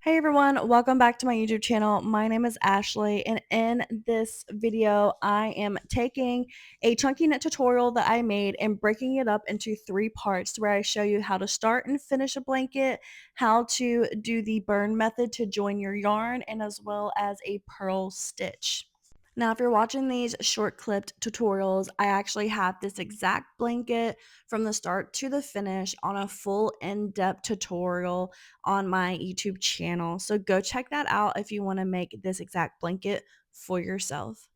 Hey everyone, welcome back to my YouTube channel. My name is Ashley, and in this video, I am taking a chunky knit tutorial that I made and breaking it up into 3 parts where I show you how to start and finish a blanket, how to do the burn method to join your yarn, and as well as a purl stitch. Now, if you're watching these short clipped tutorials, I actually have this exact blanket from the start to the finish on a full in-depth tutorial on my YouTube channel. So go check that out if you want to make this exact blanket for yourself.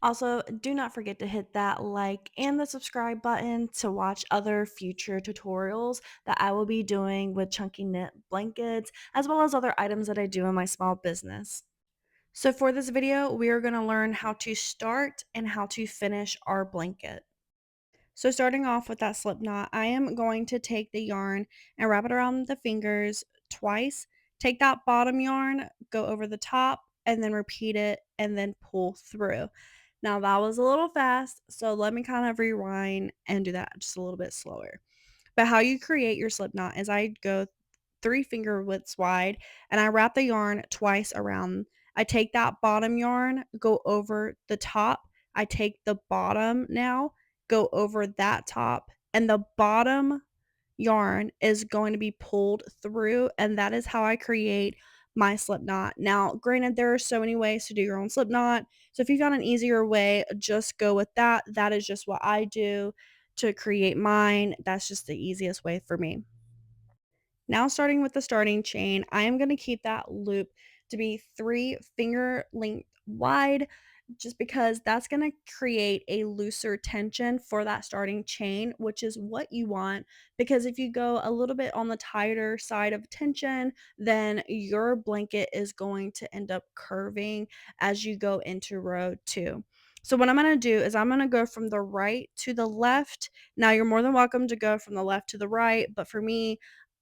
Also, do not forget to hit that like and the subscribe button to watch other future tutorials that I will be doing with chunky knit blankets, as well as other items that I do in my small business. So for this video, we are going to learn how to start and how to finish our blanket. So starting off with that slip knot, I am going to take the yarn and wrap it around the fingers twice. Take that bottom yarn, go over the top, and then repeat it and then pull through. Now that was a little fast, so let me kind of rewind and do that just a little bit slower. But how you create your slip knot is I go 3 finger widths wide and I wrap the yarn twice around. I take that bottom yarn, go over the top. I take the bottom now, go over that top, and the bottom yarn is going to be pulled through, and that is how I create my slip knot. Now, granted, there are so many ways to do your own slip knot. So if you found an easier way, just go with that. That is just what I do to create mine. That's just the easiest way for me. Now starting with the starting chain, I am going to keep that loop to be 3 finger length wide just because that's going to create a looser tension for that starting chain, which is what you want. Because if you go a little bit on the tighter side of tension, then your blanket is going to end up curving as you go into row 2. So what I'm going to do is I'm going to go from the right to the left. Now you're more than welcome to go from the left to the right, but for me,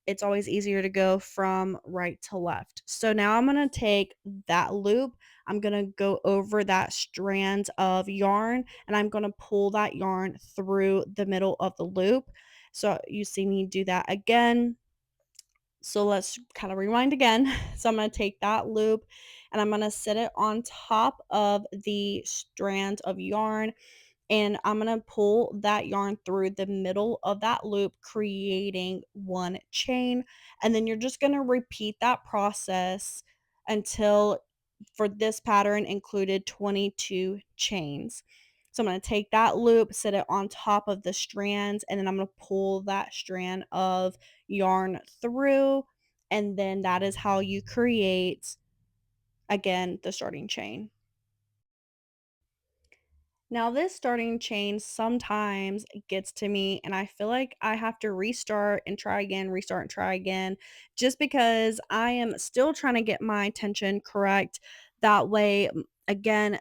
it's always easier to go from right to left. So now I'm going to take that loop, I'm going to go over that strand of yarn, and I'm going to pull that yarn through the middle of the loop. So you see me do that again. So let's kind of rewind again. So I'm going to take that loop and I'm going to set it on top of the strand of yarn, and I'm going to pull that yarn through the middle of that loop, creating one chain. And then you're just going to repeat that process until, for this pattern, included 22 chains. So I'm going to take that loop, set it on top of the strands, and then I'm going to pull that strand of yarn through. And then that is how you create, again, the starting chain. Now, this starting chain sometimes gets to me, and I feel like I have to restart and try again, restart and try again, just because I am still trying to get my tension correct. That way, again,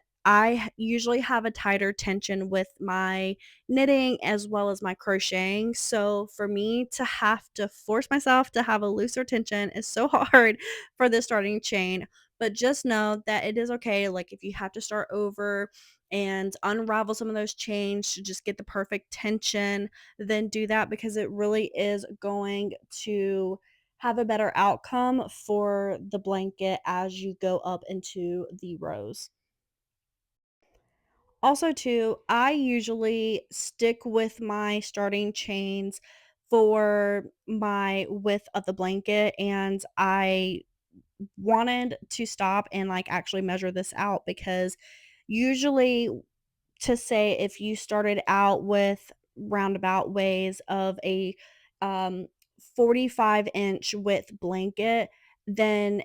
usually have a tighter tension with my knitting as well as my crocheting. So, for me to have to force myself to have a looser tension is so hard for this starting chain. But just know that it is okay. Like, if you have to start over and unravel some of those chains to just get the perfect tension, then do that because it really is going to have a better outcome for the blanket as you go up into the rows. Also, too, I usually stick with my starting chains for my width of the blanket, and I wanted to stop and like actually measure this out because usually, to say if you started out with roundabout ways of a 45-inch width blanket, then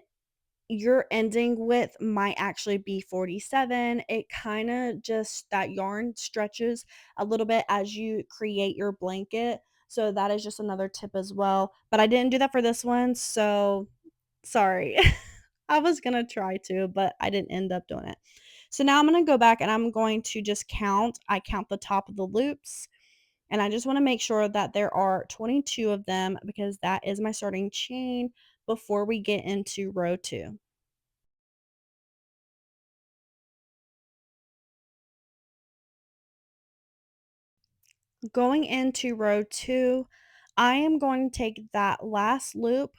your ending width might actually be 47. It kind of just, that yarn stretches a little bit as you create your blanket. So that is just another tip as well. But I didn't do that for this one, so sorry. I was gonna try to, but I didn't end up doing it. So now I'm gonna go back and I'm going to just count. I count the top of the loops, and I just wanna make sure that there are 22 of them because that is my starting chain before we get into row 2. Going into row 2, I am going to take that last loop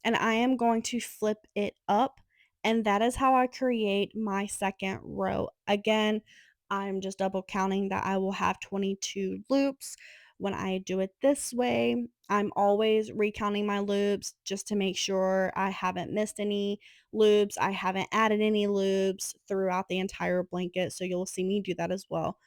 and I am going to flip it up, and that is how I create my second row. Again, I'm just double counting that I will have 22 loops. When I do it this way, I'm always recounting my loops just to make sure I haven't missed any loops. I haven't added any loops throughout the entire blanket, so you'll see me do that as well.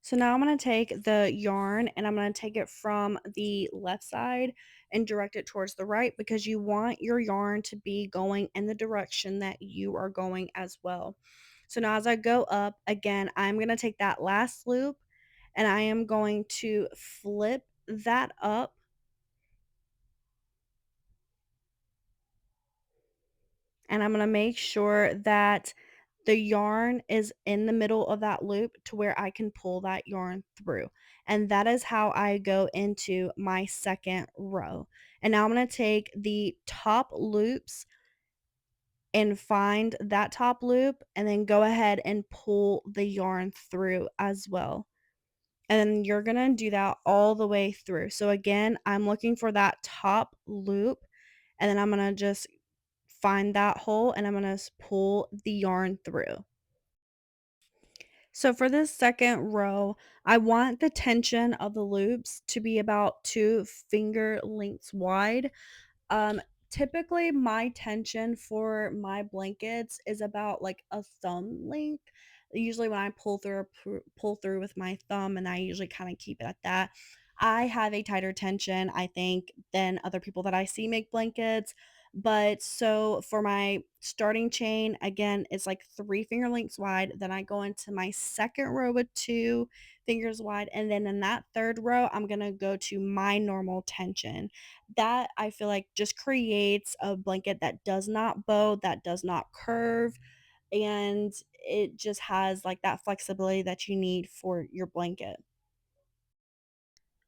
So now I'm going to take the yarn and I'm going to take it from the left side and direct it towards the right, because you want your yarn to be going in the direction that you are going as well. So now as I go up again, I'm going to take that last loop and I am going to flip that up, and I'm going to make sure that the yarn is in the middle of that loop to where I can pull that yarn through. And that is how I go into my second row. And now I'm going to take the top loops and find that top loop and then go ahead and pull the yarn through as well. And then you're going to do that all the way through. So again, I'm looking for that top loop, and then I'm going to just find that hole and I'm going to pull the yarn through. So for this second row, I want the tension of the loops to be about 2 finger lengths wide. Um, Typically my tension for my blankets is about like a thumb length. Usually when I pull through with my thumb, and I usually kind of keep it at that. I have a tighter tension, I think, than other people that I see make blankets. But so for my starting chain, again, it's like 3 finger lengths wide. Then I go into my second row with 2 fingers wide. And then in that third row, I'm going to go to my normal tension. That I feel like just creates a blanket that does not bow, that does not curve, and it just has like that flexibility that you need for your blanket.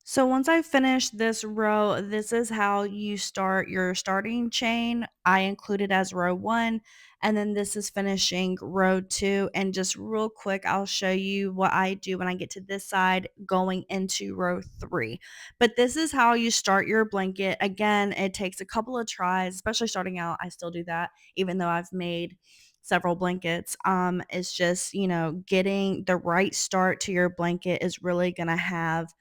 So once I finish this row, this is how you start your starting chain. I included as row one, and then this is finishing row two. And just real quick, I'll show you what I do when I get to this side going into row three. But this is how you start your blanket. Again, it takes a couple of tries, especially starting out. I still do that, even though I've made several blankets. It's just, getting the right start to your blanket is really gonna have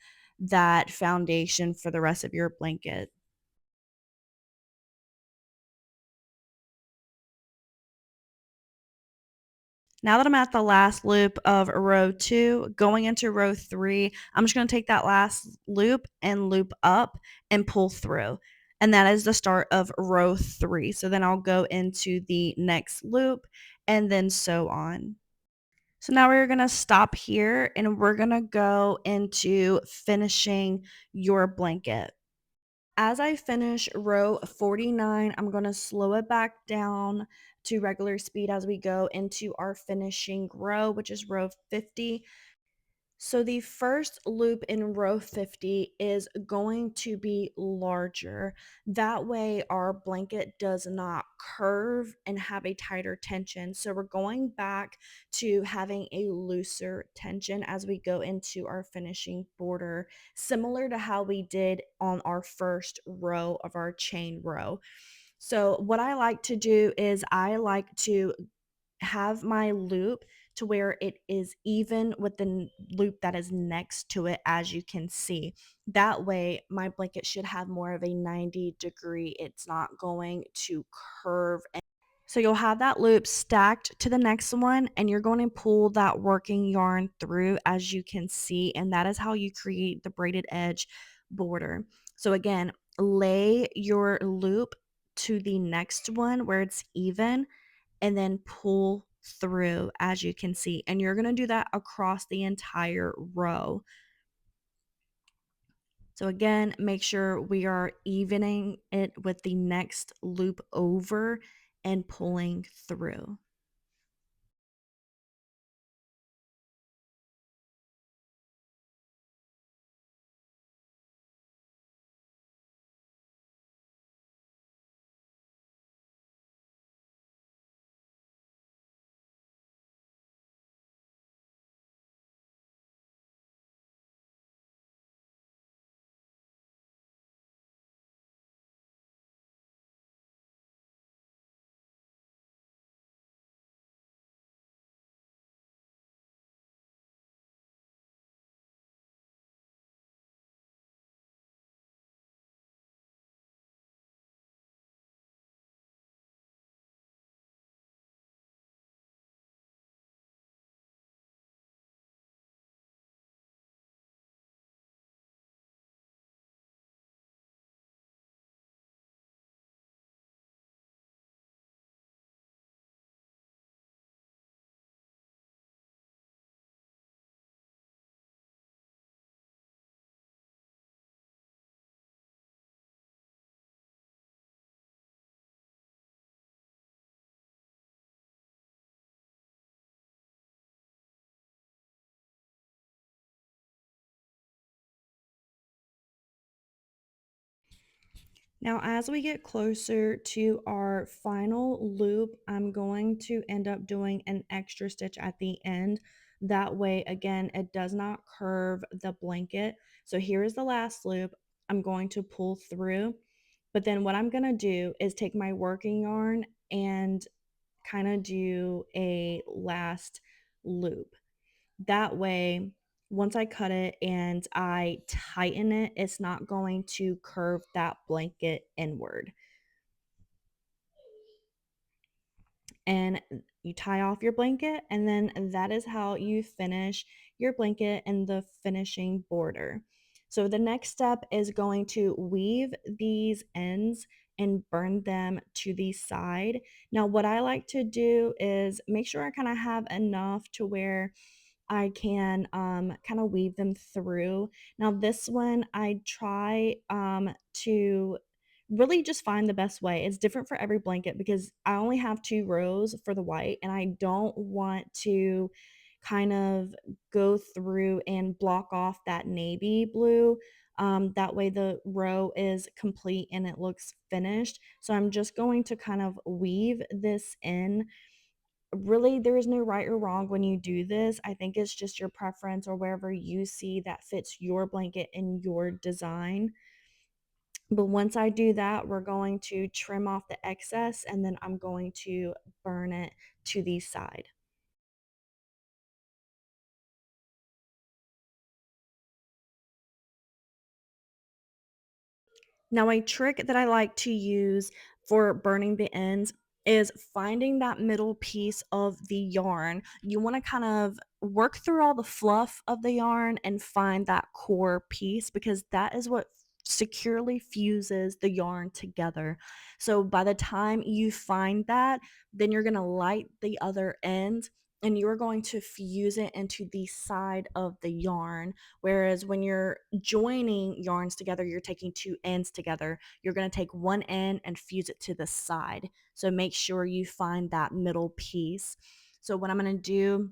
that foundation for the rest of your blanket. Now that I'm at the last loop of row two, going into row three, I'm just going to take that last loop and loop up and pull through. And that is the start of row three. So then I'll go into the next loop and then so on. So now we're going to stop here and we're going to go into finishing your blanket. As I finish row 49, I'm going to slow it back down to regular speed as we go into our finishing row, which is row 50. So the first loop in row 50 is going to be larger. That way our blanket does not curve and have a tighter tension. So we're going back to having a looser tension as we go into our finishing border, similar to how we did on our first row of our chain row. So what I like to do is I like to have my loop to where it is even with the loop that is next to it, as you can see. That way my blanket should have more of a 90 degree, it's not going to curve. So you'll have that loop stacked to the next one, and you're going to pull that working yarn through, as you can see, and that is how you create the braided edge border. So again, lay your loop to the next one where it's even, and then pull through, as you can see. And you're going to do that across the entire row. So again, make sure we are evening it with the next loop over and pulling through. Now, as we get closer to our final loop, I'm going to end up doing an extra stitch at the end. That way, again, it does not curve the blanket. So here is the last loop. I'm going to pull through, but then what I'm going to do is take my working yarn and kind of do a last loop. That way, once I cut it and I tighten it, it's not going to curve that blanket inward. And you tie off your blanket, and then that is how you finish your blanket and the finishing border. So the next step is going to weave these ends and burn them to the side. Now, what I like to do is make sure I kind of have enough to where I can kind of weave them through. Now, this one I try to really just find the best way. It's different for every blanket because I only have 2 rows for the white, and I don't want to kind of go through and block off that navy blue. That way the row is complete and it looks finished. So I'm just going to kind of weave this in. Really, there is no right or wrong when you do this. I think it's just your preference or wherever you see that fits your blanket and your design. But once I do that, we're going to trim off the excess and then I'm going to burn it to the side. Now, a trick that I like to use for burning the ends is finding that middle piece of the yarn. You want to kind of work through all the fluff of the yarn and find that core piece because that is what securely fuses the yarn together. So by the time you find that, then you're going to light the other end and you're going to fuse it into the side of the yarn. Whereas when you're joining yarns together, you're taking 2 ends together. You're going to take one end and fuse it to the side. So make sure you find that middle piece. So what I'm going to do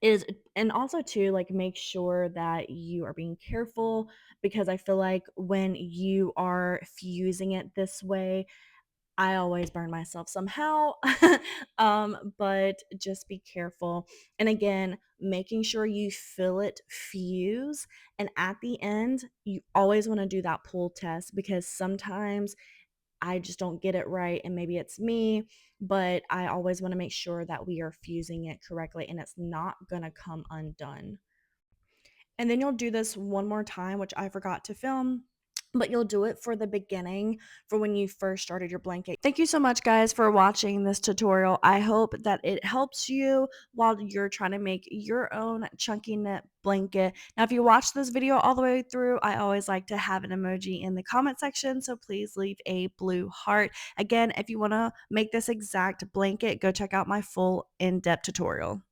is, and also too, like, make sure that you are being careful because I feel like when you are fusing it this way, I always burn myself somehow. But just be careful. And again, making sure you feel it fuse. And at the end, you always want to do that pull test because sometimes I just don't get it right. And maybe it's me, but I always want to make sure that we are fusing it correctly and it's not going to come undone. And then you'll do this one more time, which I forgot to film, but you'll do it for the beginning for when you first started your blanket. Thank you so much, guys, for watching this tutorial. I hope that it helps you while you're trying to make your own chunky knit blanket. Now, if you watch this video all the way through, I always like to have an emoji in the comment section, so please leave a blue heart. Again, if you want to make this exact blanket, go check out my full in-depth tutorial.